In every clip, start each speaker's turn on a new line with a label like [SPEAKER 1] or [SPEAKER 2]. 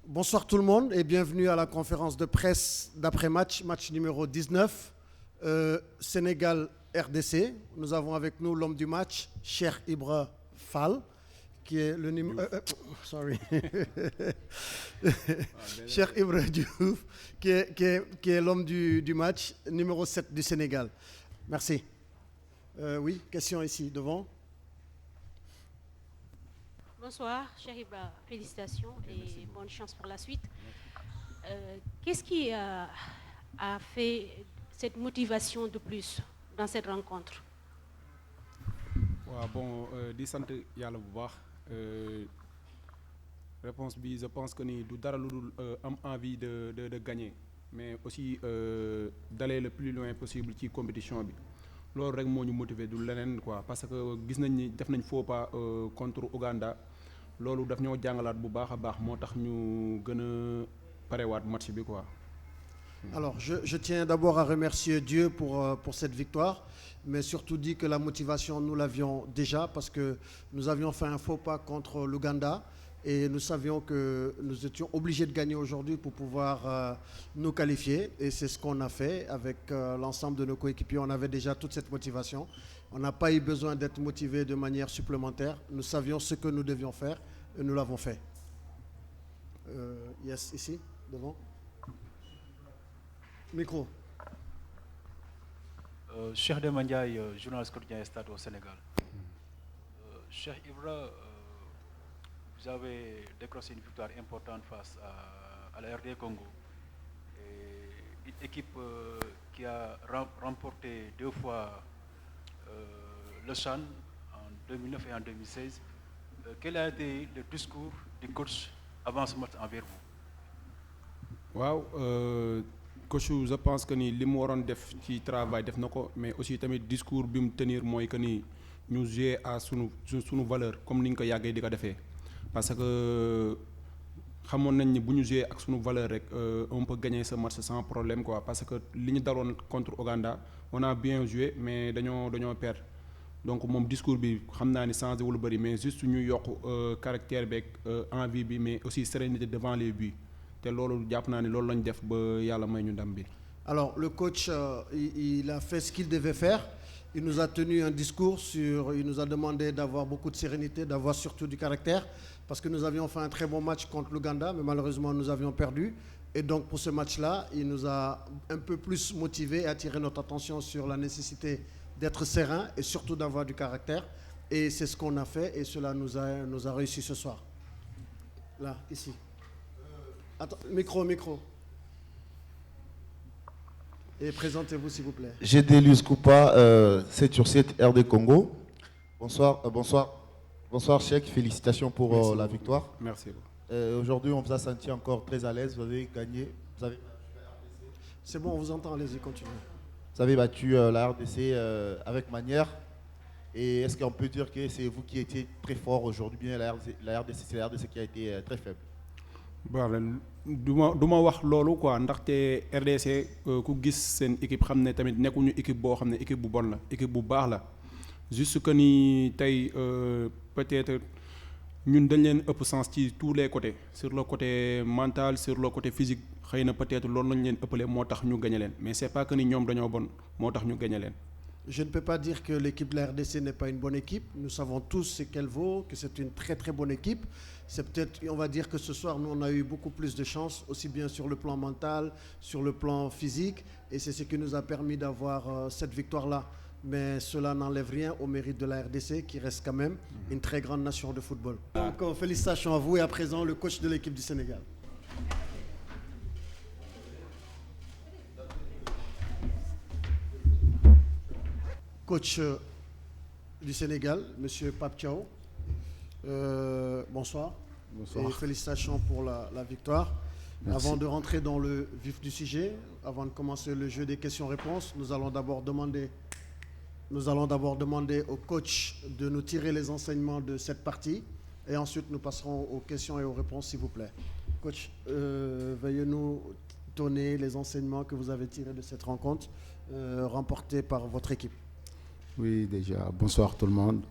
[SPEAKER 1] Bonsoir tout le monde et bienvenue à la conférence de presse d'après-match, match numéro 19, Sénégal-RDC. Nous avons avec nous l'homme du match, Cheikh Ibra Fall, qui est le numéro... sorry. Cheikh Ibra Diouf, qui est l'homme du match, numéro 7 du Sénégal. Merci. Oui, question ici, devant.
[SPEAKER 2] Bonsoir, Cheikh Ibra, félicitations et bonne chance pour la suite. Qu'est-ce qui a fait cette motivation de plus dans cette rencontre?
[SPEAKER 3] Di sant yàlla bu baax réponse bi je pense que ni du dara lu dul am envie de gagner mais aussi d'aller le plus loin possible ci compétition bi loolu rek moo ñu motiver du leneen quoi parce que gis nañ ni def nañ faux pas contre Ouganda. Loolu daf ñoo jàngalaat bu baax a baax moo tax ñu gën a parewaat match bi quoi.
[SPEAKER 1] Alors, je tiens d'abord à remercier Dieu pour cette victoire, mais surtout dit que la motivation, nous l'avions déjà parce que nous avions fait un faux pas contre l'Ouganda et nous savions que nous étions obligés de gagner aujourd'hui pour pouvoir nous qualifier et c'est ce qu'on a fait avec l'ensemble de nos coéquipiers. On avait déjà toute cette motivation. On n'a pas eu besoin d'être motivé de manière supplémentaire. Nous savions ce que nous devions faire et nous l'avons fait. Yes, ici, devant. Micro.
[SPEAKER 4] Cheikh Demba Ndiaye, journaliste quotidien Stade au Sénégal. Cheikh Ibra, vous avez décroché une victoire importante face à la RD Congo. Et une équipe qui a remporté 2 fois le CHAN en 2009 et en 2016. Quel a été le discours du coach avant ce match envers vous?
[SPEAKER 3] Coach, je pense que ni li mu waroon def ci travail def na ko mais aussi tamit discours bi mu tenir mooy que ni ñu jouer à sunu valeur comme ni ñu ko yàggee di ko defee parce que xamoon nañ ni bu ñu jouer ak sunu valeur rek on peut gagner ce match sans problème quoi parce que li ñu daloon contre Ouganda on a bien joué mais dañoo perdre donc moom discours bi xam naa ni changé wul bëri mais juste ñu yokk caractère beeg envie bi mais aussi sérénité devant les buts.
[SPEAKER 1] Alors le coach il a fait ce qu'il devait faire. Il nous a tenu un discours il nous a demandé d'avoir beaucoup de sérénité, d'avoir surtout du caractère parce que nous avions fait un très bon match contre l'Ouganda mais malheureusement nous avions perdu et donc pour ce match-là il nous a un peu plus motivés et attiré notre attention sur la nécessité d'être serein et surtout d'avoir du caractère et c'est ce qu'on a fait et cela nous a réussi ce soir. Là, ici. Attends, micro. Et présentez-vous s'il vous plaît.
[SPEAKER 5] Gédélius Koupa, 7 sur 7 RD Congo. Bonsoir Cheikh, félicitations pour la victoire.
[SPEAKER 3] Merci.
[SPEAKER 5] Aujourd'hui on vous a senti encore très à l'aise, vous avez gagné.
[SPEAKER 1] C'est bon, on vous entend, allez-y, continuez.
[SPEAKER 5] Vous avez battu la RDC avec manière. Et est-ce qu'on peut dire que c'est vous qui étiez très fort aujourd'hui, bien la RDC, c'est la RDC qui a été très faible?
[SPEAKER 3] du ma wax loolu quoi ndaxte RDC ku gis seen équipe xam ne tamit nekkuñu équipe boo xam ne équipe bu bon la équipe bu baax la juste que ni tey peut-être ñun dañ leen ëpp sens ci tous les côtés sur le côté mental sur le côté physique xëy na peut-être loolu lañ leen ëppale moo tax ñu gagné leen mais c'est pas que ni ñoom dañoo bon moo tax ñu gagné leen.
[SPEAKER 1] Je ne peux pas dire que l'équipe de la RDC n'est pas une bonne équipe. Nous savons tous ce qu'elle vaut, que c'est une très très bonne équipe. C'est peut-être, on va dire que ce soir, nous on a eu beaucoup plus de chance, aussi bien sur le plan mental, sur le plan physique, et c'est ce qui nous a permis d'avoir cette victoire-là. Mais cela n'enlève rien au mérite de la RDC, qui reste quand même une très grande nation de football. Donc félicitations à vous et à présent le coach de l'équipe du Sénégal. Coach du Sénégal, Monsieur Pape Thiaw. Bonsoir.
[SPEAKER 6] Bonsoir.
[SPEAKER 1] Et félicitations pour la victoire.
[SPEAKER 6] Merci.
[SPEAKER 1] Avant de rentrer dans le vif du sujet, avant de commencer le jeu des questions-réponses, nous allons d'abord demander au coach de nous tirer les enseignements de cette partie et ensuite nous passerons aux questions et aux réponses s'il vous plaît. Coach, veuillez nous donner les enseignements que vous avez tirés de cette rencontre remportée par votre équipe.
[SPEAKER 6] Oui, déjà, bonsoir tout le monde.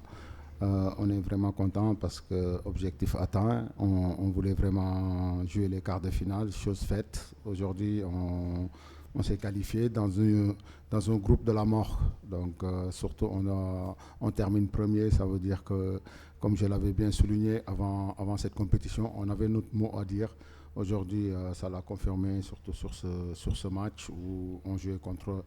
[SPEAKER 6] On est vraiment content parce que objectif atteint. On voulait vraiment jouer les quarts de finale, chose faite. Aujourd'hui, on s'est qualifié dans un groupe de la mort. Donc surtout, on termine premier. Ça veut dire que, comme je l'avais bien souligné avant cette compétition, on avait notre mot à dire. Aujourd'hui, ça l'a confirmé, surtout sur ce match où on jouait contre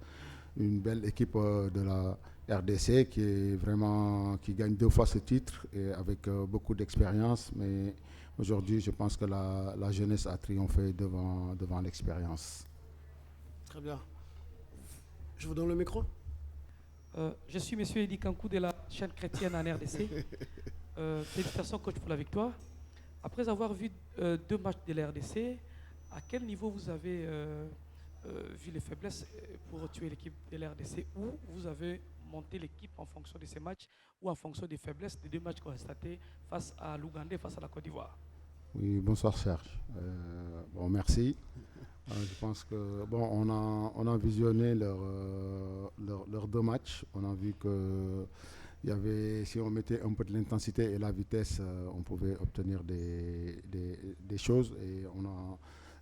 [SPEAKER 6] une belle équipe de la RDC qui gagne 2 fois ce titre et avec beaucoup d'expérience. Mais aujourd'hui, je pense que la jeunesse a triomphé devant l'expérience.
[SPEAKER 1] Très bien. Je vous donne le micro.
[SPEAKER 7] Je suis M. Edi Kankou de la chaîne chrétienne en RDC. Félicitations, coach, pour la victoire. Après avoir vu 2 matchs de la RDC, à quel niveau vous avez vu les faiblesses pour tuer l'équipe de la RDC, ou vous avez monté l'équipe en fonction de ces matchs ou en fonction des faiblesses des 2 matchs constatés face à l'Ouganda et face à la Côte d'Ivoire?
[SPEAKER 6] Oui, bonsoir Serge. Merci. Je pense que on a visionné leurs 2 matchs. On a vu que si on mettait un peu de l'intensité et la vitesse, on pouvait obtenir des choses. Et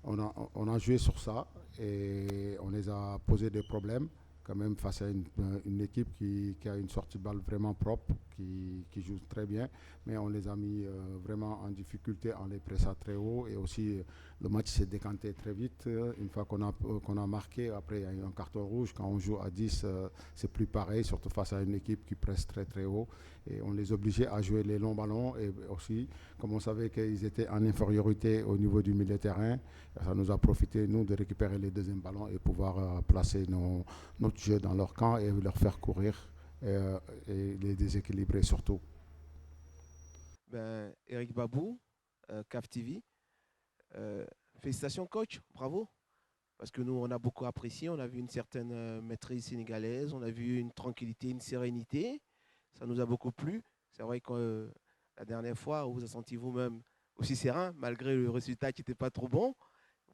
[SPEAKER 6] on a joué sur ça et on les a posé des problèmes quand même face à une équipe qui a une sortie de balle vraiment propre, qui joue très bien, mais on les a mis vraiment en difficulté en les pressant très haut, et aussi le match s'est décanté très vite. Une fois qu'on a marqué, après il y a eu un carton rouge. Quand on joue à 10, c'est plus pareil, surtout face à une équipe qui presse très très haut, et on les obligeait à jouer les longs ballons. Et aussi, comme on savait qu'ils étaient en infériorité au niveau du milieu de terrain, ça nous a profité, nous, de récupérer les 2e ballons et pouvoir placer notre jeu dans leur camp et leur faire courir et les déséquilibrer surtout.
[SPEAKER 8] Eric Babou, CAF TV. Félicitations coach, bravo. Parce que nous, on a beaucoup apprécié, on a vu une certaine maîtrise sénégalaise, on a vu une tranquillité, une sérénité. Ça nous a beaucoup plu. C'est vrai que la dernière fois, vous vous avez senti vous-même aussi serein, malgré le résultat qui n'était pas trop bon.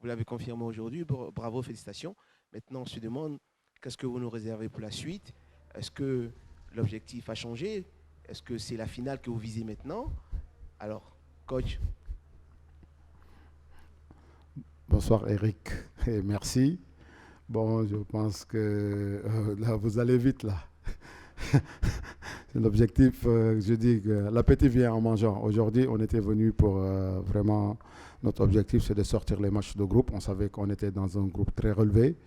[SPEAKER 8] Vous l'avez confirmé aujourd'hui, bravo, félicitations. Maintenant, on se demande, qu'est-ce que vous nous réservez pour la suite? Est-ce que l'objectif a changé? Est-ce que c'est la finale que vous visez maintenant? Alors, coach.
[SPEAKER 6] Bonsoir Eric, et merci. Bon, je pense que là, vous allez vite là. L'objectif, je dis que l'appétit vient en mangeant. Aujourd'hui, on était venu pour vraiment... Notre objectif, c'est de sortir les matchs de groupe. On savait qu'on était dans un groupe très relevé,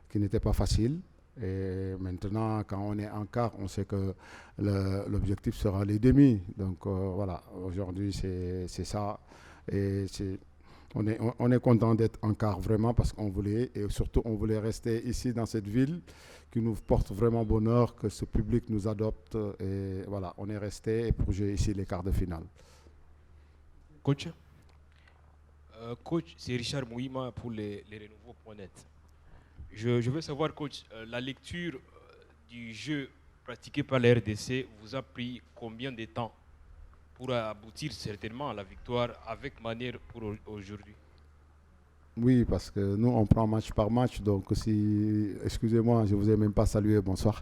[SPEAKER 6] qui n'était pas facile. Et maintenant, quand on est en quart, on sait que l'objectif sera les demi. Donc voilà, aujourd'hui, c'est ça. Et on est content d'être en quart vraiment, parce qu'on voulait, et surtout on voulait rester ici dans cette ville qui nous porte vraiment bonheur, que ce public nous adopte. Et voilà, on est resté pour jouer ici les quarts de finale.
[SPEAKER 9] Coach, c'est Richard Mouima pour les renouveaux.net. Je veux savoir, coach, la lecture du jeu pratiqué par la RDC vous a pris combien de temps pour aboutir certainement à la victoire avec manière pour aujourd'hui?
[SPEAKER 6] Oui, parce que nous, on prend match par match. Donc, excusez-moi, je ne vous ai même pas salué, bonsoir.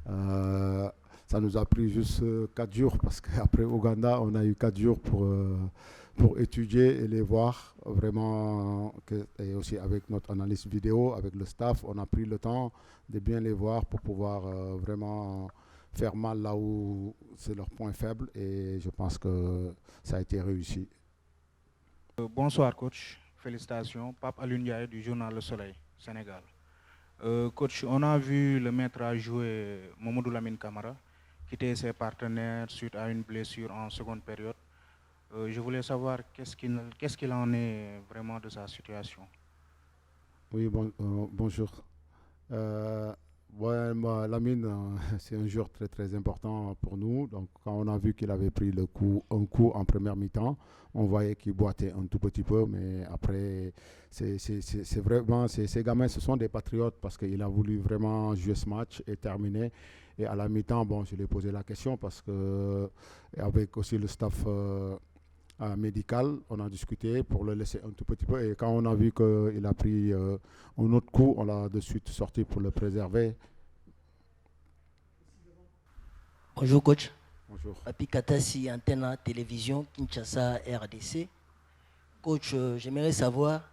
[SPEAKER 6] Ça nous a pris juste 4 jours, parce qu'après Ouganda, on a eu 4 jours pour étudier et les voir vraiment, et aussi avec notre analyse vidéo, avec le staff, on a pris le temps de bien les voir pour pouvoir vraiment faire mal là où c'est leur point faible, et je pense que ça a été réussi.
[SPEAKER 10] Bonsoir coach, félicitations. Pape Alioune du journal Le Soleil, Sénégal. Coach, on a vu le maître à jouer Mamadou Lamine Camara, quitter ses partenaires suite à une blessure en seconde période. Je voulais savoir qu'est-ce qu'il en est vraiment de sa situation.
[SPEAKER 6] Oui, bonjour. Lamine, c'est un joueur très très important pour nous. Donc quand on a vu qu'il avait pris un coup en première mi-temps, on voyait qu'il boitait un tout petit peu, mais après, c'est vraiment, ces gamins, ce sont des patriotes, parce qu'il a voulu vraiment jouer ce match et terminer. Et à la mi-temps, je lui ai posé la question, parce que avec aussi le staff médical, on a discuté pour le laisser un tout petit peu, et quand on a vu qu'il a pris un autre coup, on l'a de suite sorti pour le préserver.
[SPEAKER 11] Bonjour coach.
[SPEAKER 6] Bonjour.
[SPEAKER 11] Papi Katasi, Antenne Télévision, Kinshasa, RDC. Coach, j'aimerais savoir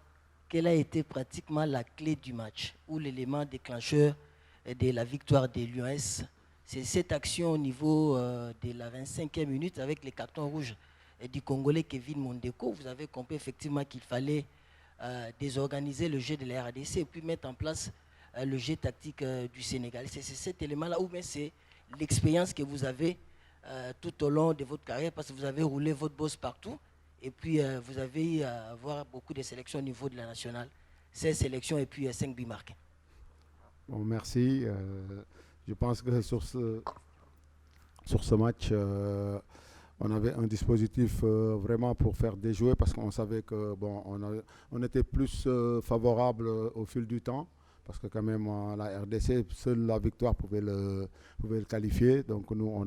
[SPEAKER 11] quelle a été pratiquement la clé du match ou l'élément déclencheur de la victoire des Lions. C'est cette action au niveau de la 25e minute avec les cartons rouges du Congolais Kevin Mondeko. Vous avez compris effectivement qu'il fallait désorganiser le jeu de la RDC et puis mettre en place le jeu tactique du Sénégal. C'est cet élément-là, ou bien c'est l'expérience que vous avez tout au long de votre carrière, parce que vous avez roulé votre boss partout et puis vous avez eu à avoir beaucoup de sélections au niveau de la nationale. 16 sélections et puis 5 buts marqués.
[SPEAKER 6] Bon, merci. Je pense que sur ce match, on avait un dispositif vraiment pour faire déjouer, parce qu'on savait que bon, on était plus favorable au fil du temps, parce que quand même la RDC, seule la victoire pouvait le qualifier. Donc nous,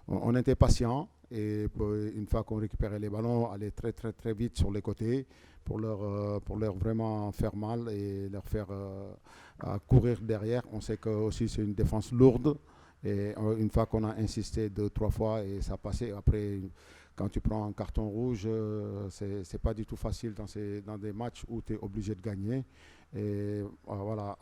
[SPEAKER 6] on était patients, et une fois qu'on récupérait les ballons, aller très très très vite sur les côtés pour leur vraiment faire mal et leur faire courir derrière. On sait que aussi c'est une défense lourde, et une fois qu'on a insisté 2-3 fois et ça passait, après quand tu prends un carton rouge, c'est pas du tout facile dans des matchs où tu es obligé de gagner. Et voilà,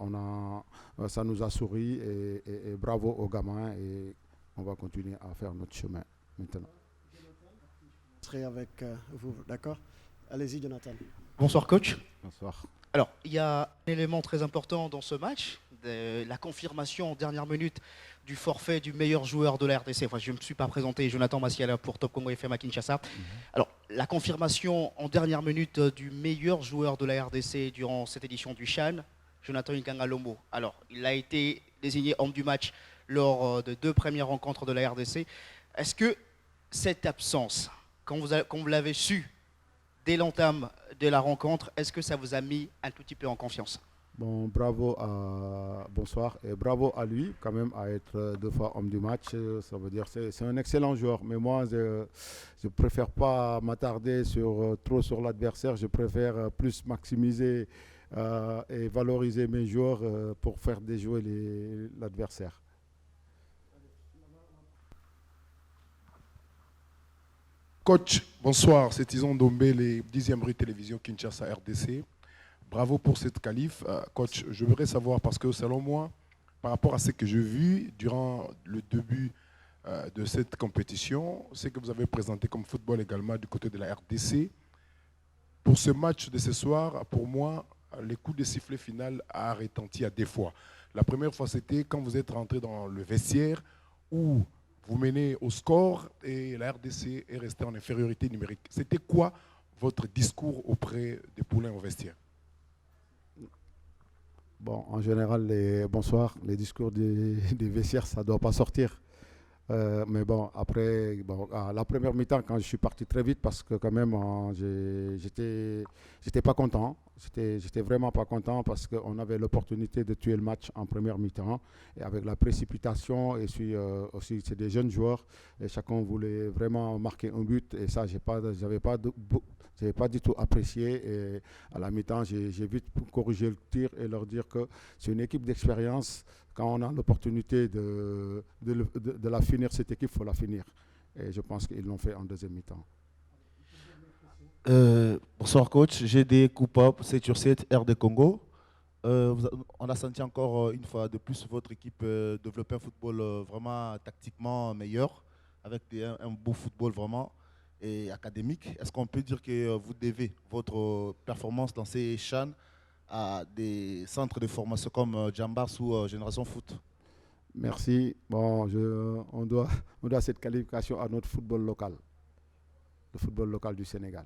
[SPEAKER 6] ça nous a souri, et bravo aux gamins, et on va continuer à faire notre chemin maintenant.
[SPEAKER 1] Je serai avec vous, d'accord? Allez-y, Jonathan.
[SPEAKER 12] Bonsoir, coach.
[SPEAKER 6] Bonsoir.
[SPEAKER 12] Alors, il y a un élément très important dans ce match, la confirmation en dernière minute du forfait du meilleur joueur de la RDC. Enfin, je ne me suis pas présenté, Jonathan Massiala pour Top Congo FM à Kinshasa. Alors, la confirmation en dernière minute du meilleur joueur de la RDC durant cette édition du CHAN, Jonathan Nkanga-Lombo. Alors, il a été désigné homme du match lors de 2 premières rencontres de la RDC. Est-ce que cette absence, quand vous l'avez su dès l'entame de la rencontre, est-ce que ça vous a mis un tout petit peu en confiance?
[SPEAKER 6] Bon, bonsoir, et bravo à lui quand même à être 2 fois homme du match. Ça veut dire c'est un excellent joueur, mais moi je préfère pas m'attarder trop sur l'adversaire. Je préfère plus maximiser et valoriser mes joueurs pour faire déjouer l'adversaire.
[SPEAKER 13] Coach, bonsoir, c'est Tison Dombé, les 10e rue télévision Kinshasa RDC. Bravo pour cette qualif. Coach, je voudrais savoir, parce que selon moi, par rapport à ce que j'ai vu durant le début de cette compétition, ce que vous avez présenté comme football également du côté de la RDC, pour ce match de ce soir, pour moi, les coups de sifflet final a retenti à 2 fois. La première fois, c'était quand vous êtes rentré dans le vestiaire où vous menez au score et la RDC est restée en infériorité numérique. C'était quoi votre discours auprès des poulains au vestiaire?
[SPEAKER 6] Bon, en général, bonsoir, les discours des vestiaires, ça ne doit pas sortir. Mais bon, après, à la première mi-temps, quand je suis parti très vite, parce que quand même, j'étais pas content. J'étais vraiment pas content, parce qu'on avait l'opportunité de tuer le match en première mi-temps. Et avec la précipitation, et puis aussi, c'est des jeunes joueurs, et chacun voulait vraiment marquer un but. Et ça, j'avais pas du tout apprécié. Et à la mi-temps, j'ai vite corrigé le tir et leur dire que c'est une équipe d'expérience. Quand on a l'opportunité de la finir, cette équipe, il faut la finir. Et je pense qu'ils l'ont fait en deuxième mi-temps.
[SPEAKER 5] Bonsoir coach, GD Coupa 7/7 RD Congo. On a senti encore une fois de plus votre équipe développer un football vraiment tactiquement meilleur, avec un beau football vraiment et académique. Est-ce qu'on peut dire que vous devez votre performance dans ces CHAN à des centres de formation comme Jambars ou Génération Foot?
[SPEAKER 6] Merci. Bon, on doit cette qualification à notre football local, le football local du Sénégal.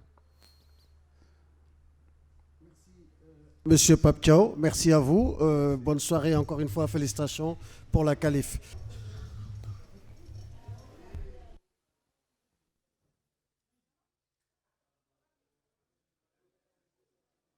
[SPEAKER 1] Monsieur Pape Thiaw, merci à vous. Bonne soirée encore une fois. Félicitations pour la qualif.